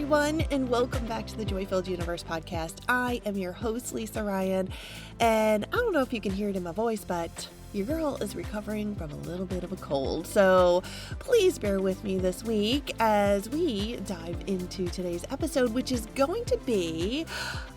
everyone, and welcome back to the Joy-Filled Universe podcast. I am your host, Lisa Ryan, and I don't know if you can hear it in my voice, but your girl is recovering from a little bit of a cold. So please bear with me this week as we dive into today's episode, which is going to be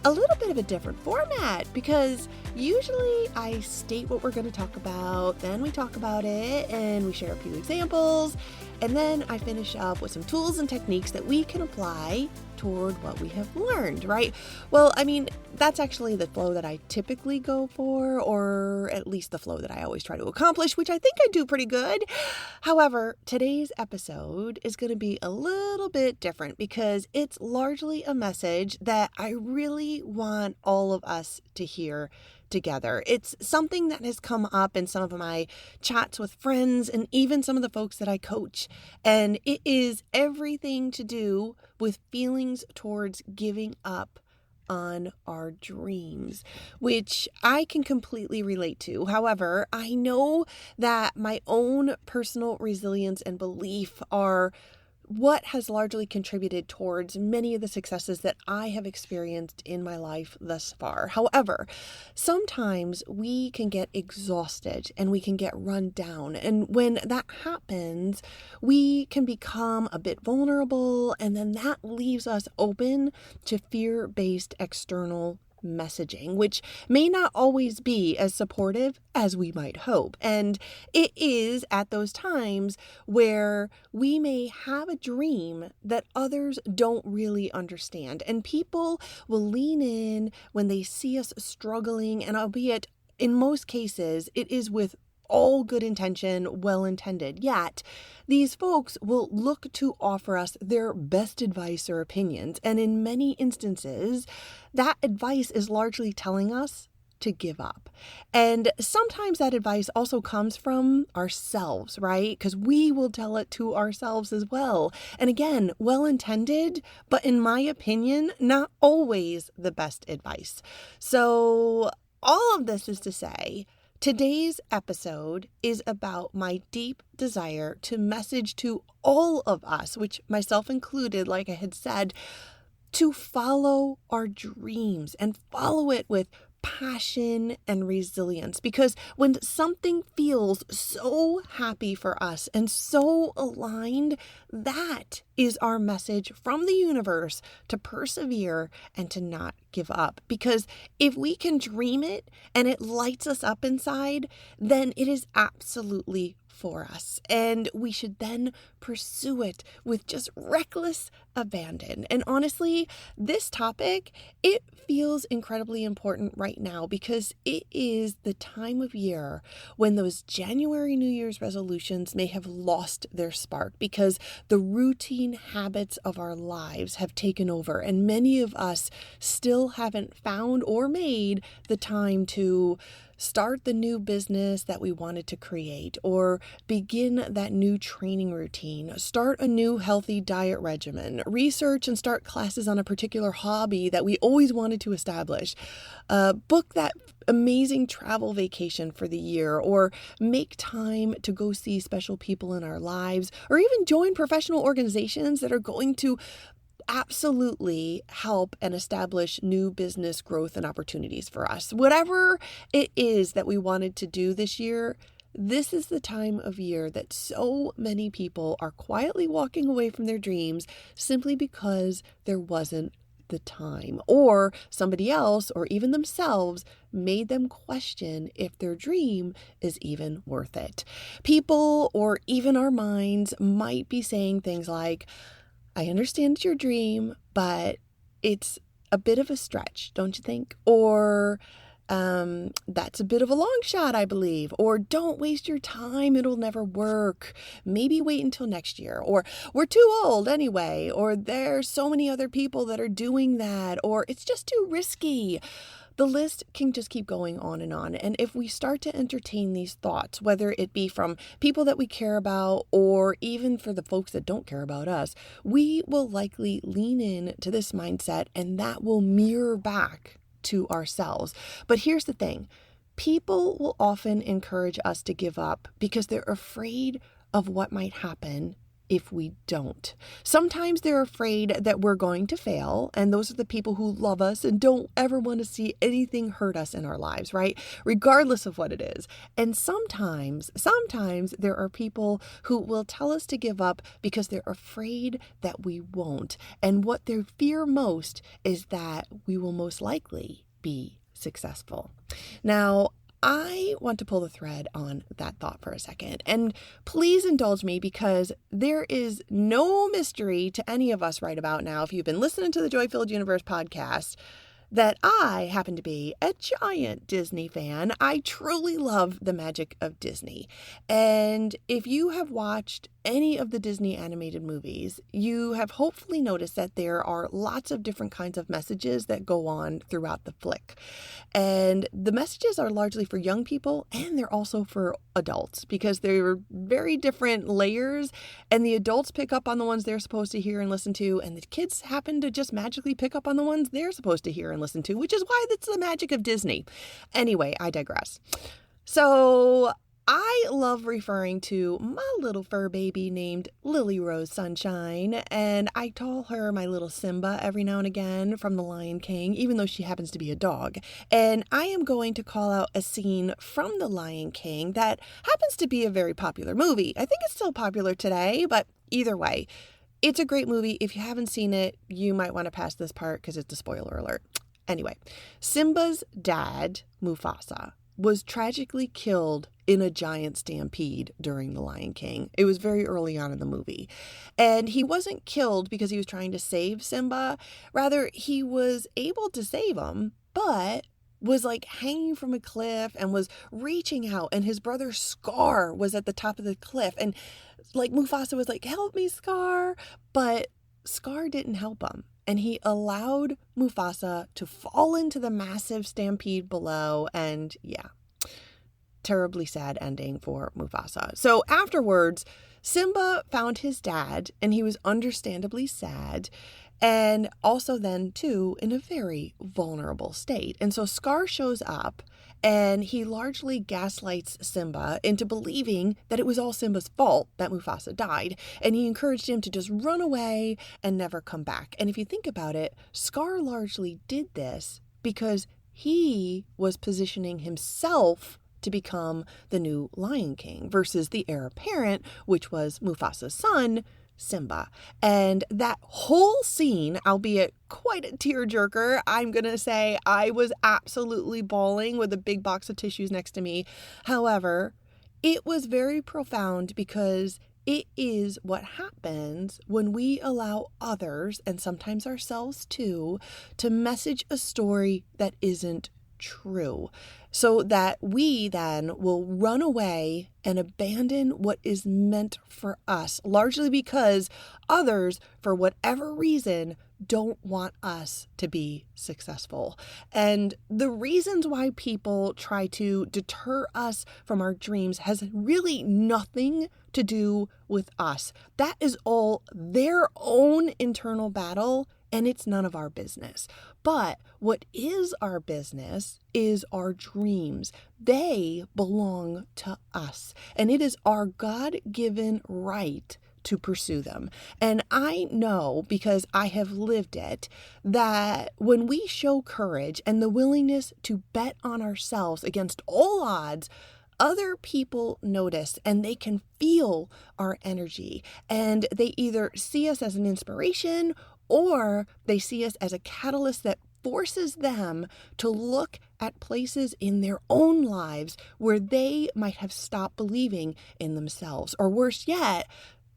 a little bit of a different format because usually I state what we're going to talk about, then we talk about it, and we share a few examples, and then I finish up with some tools and techniques that we can apply toward what we have learned, right? Well, I mean, that's actually the flow that I typically go for, or at least the flow that I always try to accomplish, which I think I do pretty good. However, today's episode is going to be a little bit different because it's largely a message that I really want all of us to hear together. It's something that has come up in some of my chats with friends and even some of the folks that I coach. And it is everything to do with feelings towards giving up on our dreams, which I can completely relate to. However, I know that my own personal resilience and belief are what has largely contributed towards many of the successes that I have experienced in my life thus far. However, sometimes we can get exhausted and we can get run down. And when that happens, we can become a bit vulnerable, and then that leaves us open to fear-based external messaging, which may not always be as supportive as we might hope. And it is at those times where we may have a dream that others don't really understand. And people will lean in when they see us struggling, and albeit in most cases, it is with all good intention, well intended. Yet, these folks will look to offer us their best advice or opinions. And in many instances, that advice is largely telling us to give up. And sometimes that advice also comes from ourselves, right? Because we will tell it to ourselves as well. And again, well intended, but in my opinion, not always the best advice. So all of this is to say, today's episode is about my deep desire to message to all of us, which myself included, like I had said, to follow our dreams and follow it with passion and resilience. Because when something feels so happy for us and so aligned, that is our message from the universe to persevere and to not give up. Because if we can dream it and it lights us up inside, then it is absolutely for us. And we should then pursue it with just reckless abandon. And honestly, this topic, it feels incredibly important right now because it is the time of year when those January New Year's resolutions may have lost their spark because the routine habits of our lives have taken over, and many of us still haven't found or made the time to start the new business that we wanted to create, or begin that new training routine, start a new healthy diet regimen, research and start classes on a particular hobby that we always wanted to establish, book that amazing travel vacation for the year, or make time to go see special people in our lives, or even join professional organizations that are going to absolutely help and establish new business growth and opportunities for us. Whatever it is that we wanted to do this year, this is the time of year that so many people are quietly walking away from their dreams simply because there wasn't the time, or somebody else or even themselves made them question if their dream is even worth it. People or even our minds might be saying things like, I understand it's your dream, but it's a bit of a stretch, don't you think? Or that's a bit of a long shot, I believe. Or don't waste your time, it'll never work. Maybe wait until next year. Or we're too old anyway. Or there's so many other people that are doing that. Or it's just too risky. The list can just keep going on. And if we start to entertain these thoughts, whether it be from people that we care about or even for the folks that don't care about us, we will likely lean in to this mindset, and that will mirror back to ourselves. But here's the thing. People will often encourage us to give up because they're afraid of what might happen if we don't. Sometimes they're afraid that we're going to fail, and those are the people who love us and don't ever want to see anything hurt us in our lives, right? Regardless of what it is. And sometimes there are people who will tell us to give up because they're afraid that we won't. And what they fear most is that we will most likely be successful. Now, I want to pull the thread on that thought for a second. And please indulge me, because there is no mystery to any of us right about now, if you've been listening to the Joy-Filled Universe podcast, that I happen to be a giant Disney fan. I truly love the magic of Disney. And if you have watched any of the Disney animated movies, you have hopefully noticed that there are lots of different kinds of messages that go on throughout the flick. And the messages are largely for young people, and they're also for adults, because they're very different layers, and the adults pick up on the ones they're supposed to hear and listen to, and the kids happen to just magically pick up on the ones they're supposed to hear and listen to, which is why that's the magic of Disney. Anyway, I digress. So I love referring to my little fur baby named Lily Rose Sunshine, and I call her my little Simba every now and again from The Lion King, even though she happens to be a dog. And I am going to call out a scene from The Lion King that happens to be a very popular movie. I think it's still popular today, but either way, it's a great movie. If you haven't seen it, you might want to pass this part because it's a spoiler alert. Anyway, Simba's dad, Mufasa, was tragically killed in a giant stampede during The Lion King. It was very early on in the movie. And he wasn't killed because he was trying to save Simba. Rather, he was able to save him, but was like hanging from a cliff and was reaching out, and his brother Scar was at the top of the cliff, and like Mufasa was like, "Help me, Scar," but Scar didn't help him, and he allowed Mufasa to fall into the massive stampede below, and yeah, terribly sad ending for Mufasa. So afterwards, Simba found his dad, and he was understandably sad, and also then, too, in a very vulnerable state. And so Scar shows up, and he largely gaslights Simba into believing that it was all Simba's fault that Mufasa died. And he encouraged him to just run away and never come back. And if you think about it, Scar largely did this because he was positioning himself to become the new Lion King versus the heir apparent, which was Mufasa's son, Simba. And that whole scene, albeit quite a tearjerker, I'm going to say I was absolutely bawling with a big box of tissues next to me. However, it was very profound because it is what happens when we allow others, and sometimes ourselves too, to message a story that isn't true, so that we then will run away and abandon what is meant for us, largely because others, for whatever reason, don't want us to be successful. And the reasons why people try to deter us from our dreams has really nothing to do with us. That is all their own internal battle, and it's none of our business. But what is our business is our dreams. They belong to us, and it is our God-given right to pursue them. And I know, because I have lived it, that when we show courage and the willingness to bet on ourselves against all odds, other people notice, and they can feel our energy, and they either see us as an inspiration or they see us as a catalyst that forces them to look at places in their own lives where they might have stopped believing in themselves, or worse yet,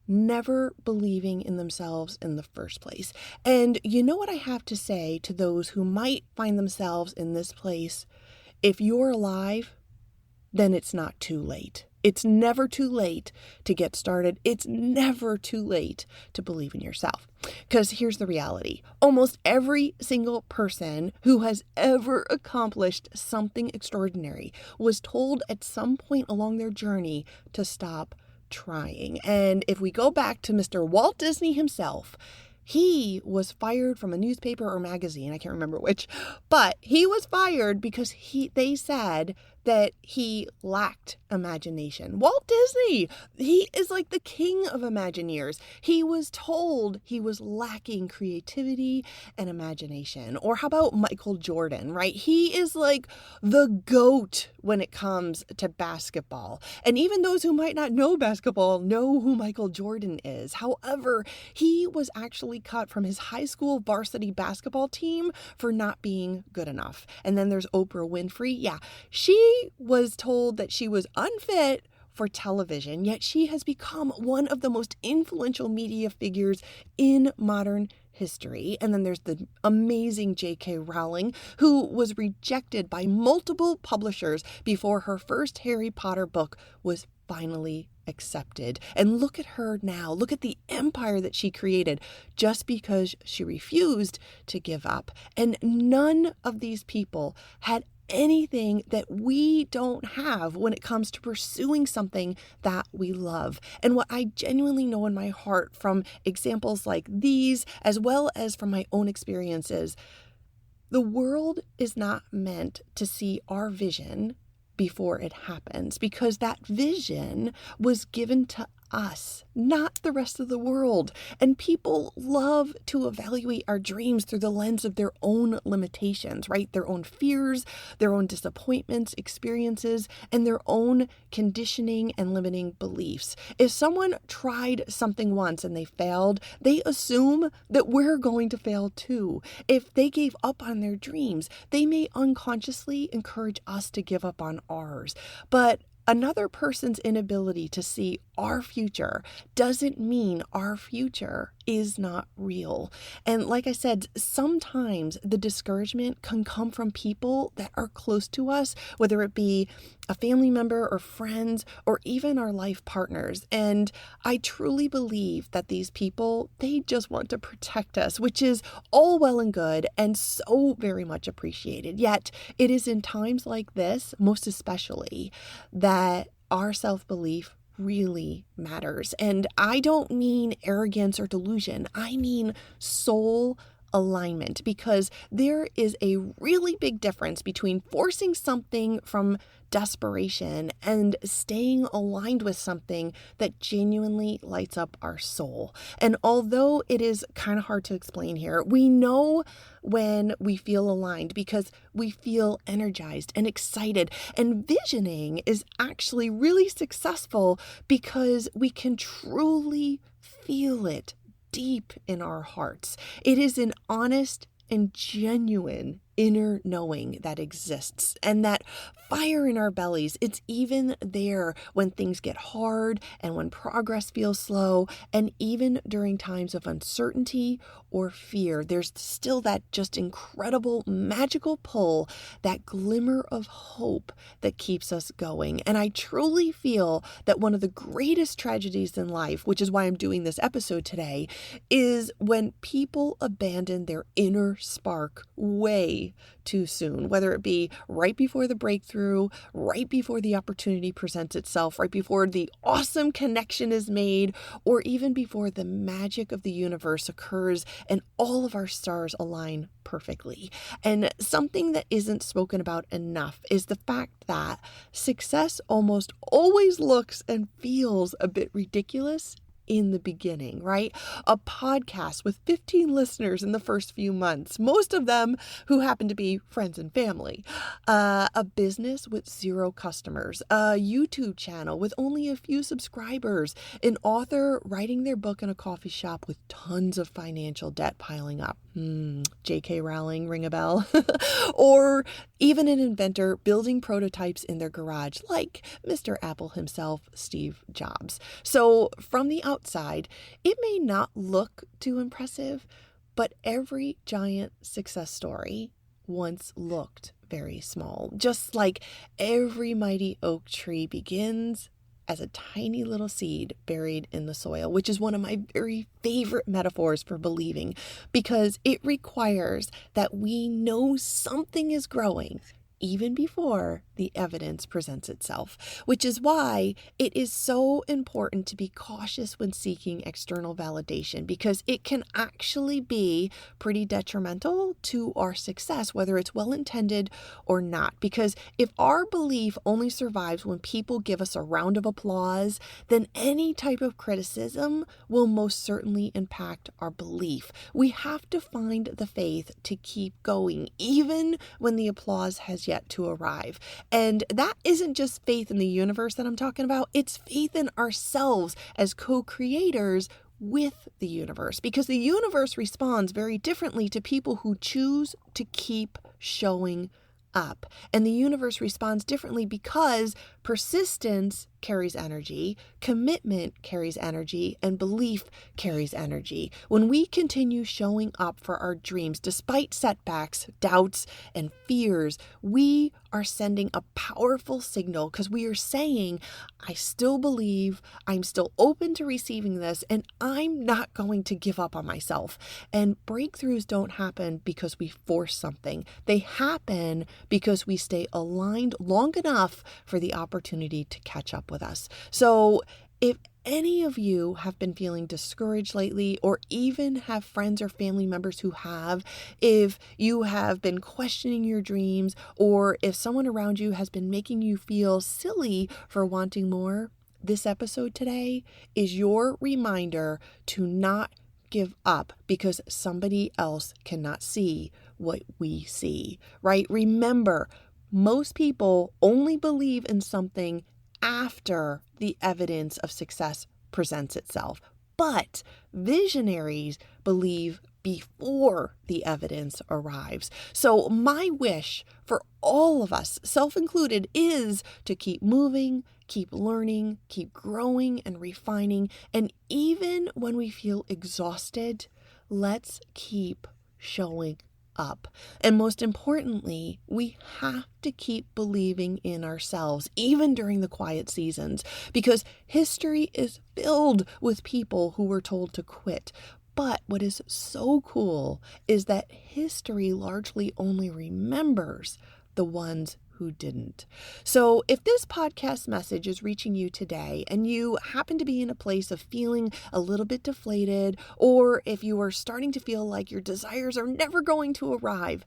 never believing in themselves in the first place. And you know what I have to say to those who might find themselves in this place? If you're alive, then it's not too late. It's never too late to get started. It's never too late to believe in yourself. Because here's the reality. Almost every single person who has ever accomplished something extraordinary was told at some point along their journey to stop trying. And if we go back to Mr. Walt Disney himself, he was fired from a newspaper or magazine, I can't remember which, but he was fired because they said that he lacked imagination. Walt Disney, he is like the king of Imagineers. He was told he was lacking creativity and imagination. Or how about Michael Jordan, right? He is like the GOAT when it comes to basketball. And even those who might not know basketball know who Michael Jordan is. However, he was actually cut from his high school varsity basketball team for not being good enough. And then there's Oprah Winfrey. Yeah, she was told that she was unfit for television, yet she has become one of the most influential media figures in modern history. And then there's the amazing J.K. Rowling, who was rejected by multiple publishers before her first Harry Potter book was finally accepted. And look at her now. Look at the empire that she created just because she refused to give up. And none of these people had anything that we don't have when it comes to pursuing something that we love. And what I genuinely know in my heart from examples like these, as well as from my own experiences, the world is not meant to see our vision before it happens, because that vision was given to us, not the rest of the world. And people love to evaluate our dreams through the lens of their own limitations, right? Their own fears, their own disappointments, experiences, and their own conditioning and limiting beliefs. If someone tried something once and they failed, they assume that we're going to fail too. If they gave up on their dreams, they may unconsciously encourage us to give up on ours. But another person's inability to see our future doesn't mean our future is not real. And like I said, sometimes the discouragement can come from people that are close to us, whether it be a family member or friends or even our life partners. And I truly believe that these people, they just want to protect us, which is all well and good and so very much appreciated. Yet it is in times like this, most especially, that our self-belief really matters. And I don't mean arrogance or delusion. I mean soul alignment, because there is a really big difference between forcing something from desperation and staying aligned with something that genuinely lights up our soul. And although it is kind of hard to explain here, we know when we feel aligned because we feel energized and excited. And visioning is actually really successful because we can truly feel it deep in our hearts. It is an honest and genuine inner knowing that exists, and that fire in our bellies, it's even there when things get hard and when progress feels slow, and even during times of uncertainty or fear. There's still that just incredible magical pull, that glimmer of hope that keeps us going. And I truly feel that one of the greatest tragedies in life, which is why I'm doing this episode today, is when people abandon their inner spark way too soon, whether it be right before the breakthrough, right before the opportunity presents itself, right before the awesome connection is made, or even before the magic of the universe occurs and all of our stars align perfectly. And something that isn't spoken about enough is the fact that success almost always looks and feels a bit ridiculous in the beginning, right? A podcast with 15 listeners in the first few months, most of them who happen to be friends and family, a business with 0 customers, a YouTube channel with only a few subscribers, an author writing their book in a coffee shop with tons of financial debt piling up. J.K. Rowling, ring a bell? Or even an inventor building prototypes in their garage, like Mr. Apple himself, Steve Jobs. So from the outside, it may not look too impressive, but every giant success story once looked very small. Just like every mighty oak tree begins as a tiny little seed buried in the soil, which is one of my very favorite metaphors for believing, because it requires that we know something is growing, even before the evidence presents itself, which is why it is so important to be cautious when seeking external validation, because it can actually be pretty detrimental to our success, whether it's well-intended or not. Because if our belief only survives when people give us a round of applause, then any type of criticism will most certainly impact our belief. We have to find the faith to keep going, even when the applause has yet to arrive. And that isn't just faith in the universe that I'm talking about, it's faith in ourselves as co-creators with the universe, because the universe responds very differently to people who choose to keep showing up. And the universe responds differently because persistence carries energy, commitment carries energy, and belief carries energy. When we continue showing up for our dreams, despite setbacks, doubts, and fears, we are sending a powerful signal, because we are saying, I still believe, I'm still open to receiving this, and I'm not going to give up on myself. And breakthroughs don't happen because we force something. They happen because we stay aligned long enough for the opportunity to catch up with us. So if any of you have been feeling discouraged lately, or even have friends or family members who have, if you have been questioning your dreams, or if someone around you has been making you feel silly for wanting more, this episode today is your reminder to not give up because somebody else cannot see what we see, right? Remember, most people only believe in something after the evidence of success presents itself, but visionaries believe before the evidence arrives. So my wish for all of us, self included, is to keep moving, keep learning, keep growing and refining. And even when we feel exhausted, let's keep showing up. And most importantly, we have to keep believing in ourselves, even during the quiet seasons, because history is filled with people who were told to quit. But what is so cool is that history largely only remembers the ones who didn't. So if this podcast message is reaching you today and you happen to be in a place of feeling a little bit deflated, or if you are starting to feel like your desires are never going to arrive,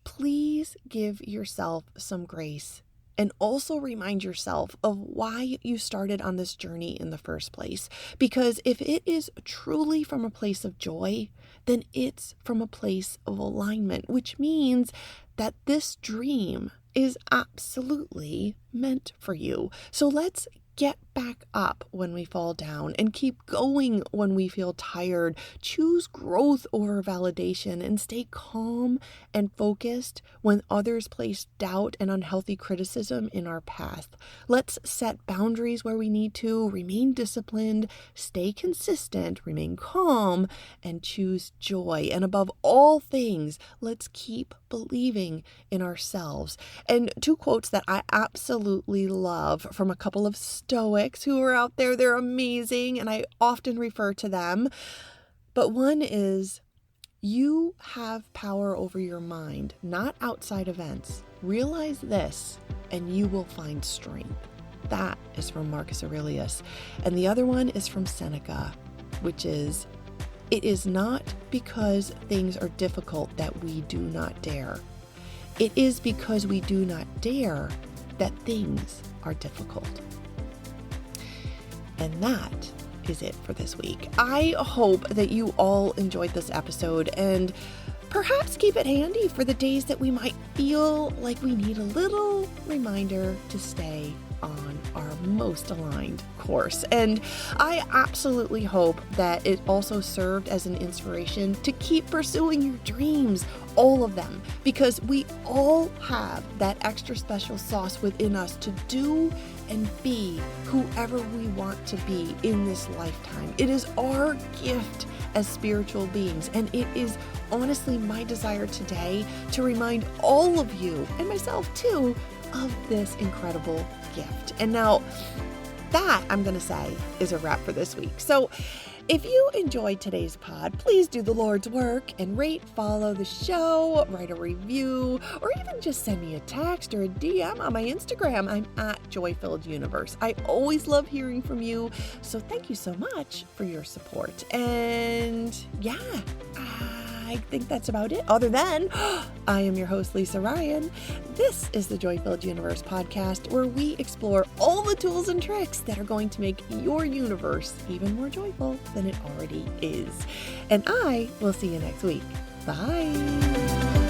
please give yourself some grace. And also remind yourself of why you started on this journey in the first place. Because if it is truly from a place of joy, then it's from a place of alignment, which means that this dream is absolutely meant for you. So let's get back up when we fall down and keep going when we feel tired. Choose growth over validation and stay calm and focused when others place doubt and unhealthy criticism in our path. Let's set boundaries where we need to, remain disciplined, stay consistent, remain calm, and choose joy. And above all things, let's keep believing in ourselves. And two quotes that I absolutely love from a couple of Stoics who are out there. They're amazing, and I often refer to them. But one is, you have power over your mind, not outside events. Realize this, and you will find strength. That is from Marcus Aurelius. And the other one is from Seneca, which is, it is not because things are difficult that we do not dare. It is because we do not dare that things are difficult. And that is it for this week. I hope that you all enjoyed this episode, and perhaps keep it handy for the days that we might feel like we need a little reminder to stay on our most aligned course. And I absolutely hope that it also served as an inspiration to keep pursuing your dreams, all of them, because we all have that extra special sauce within us to do and be whoever we want to be in this lifetime. It is our gift as spiritual beings, and it is honestly my desire today to remind all of you, and myself too, of this incredible gift. And now that, I'm going to say, is a wrap for this week. So If you enjoyed today's pod, please do the Lord's work and rate, follow the show, write a review, or even just send me a text or a DM on my Instagram. I'm at Joy-Filled Universe. I always love hearing from you, so thank you so much for your support. And yeah, I think that's about it. Other than, I am your host, Lisa Ryan. This is the Joy-Filled Universe podcast, where we explore all the tools and tricks that are going to make your universe even more joyful than it already is. And I will see you next week. Bye.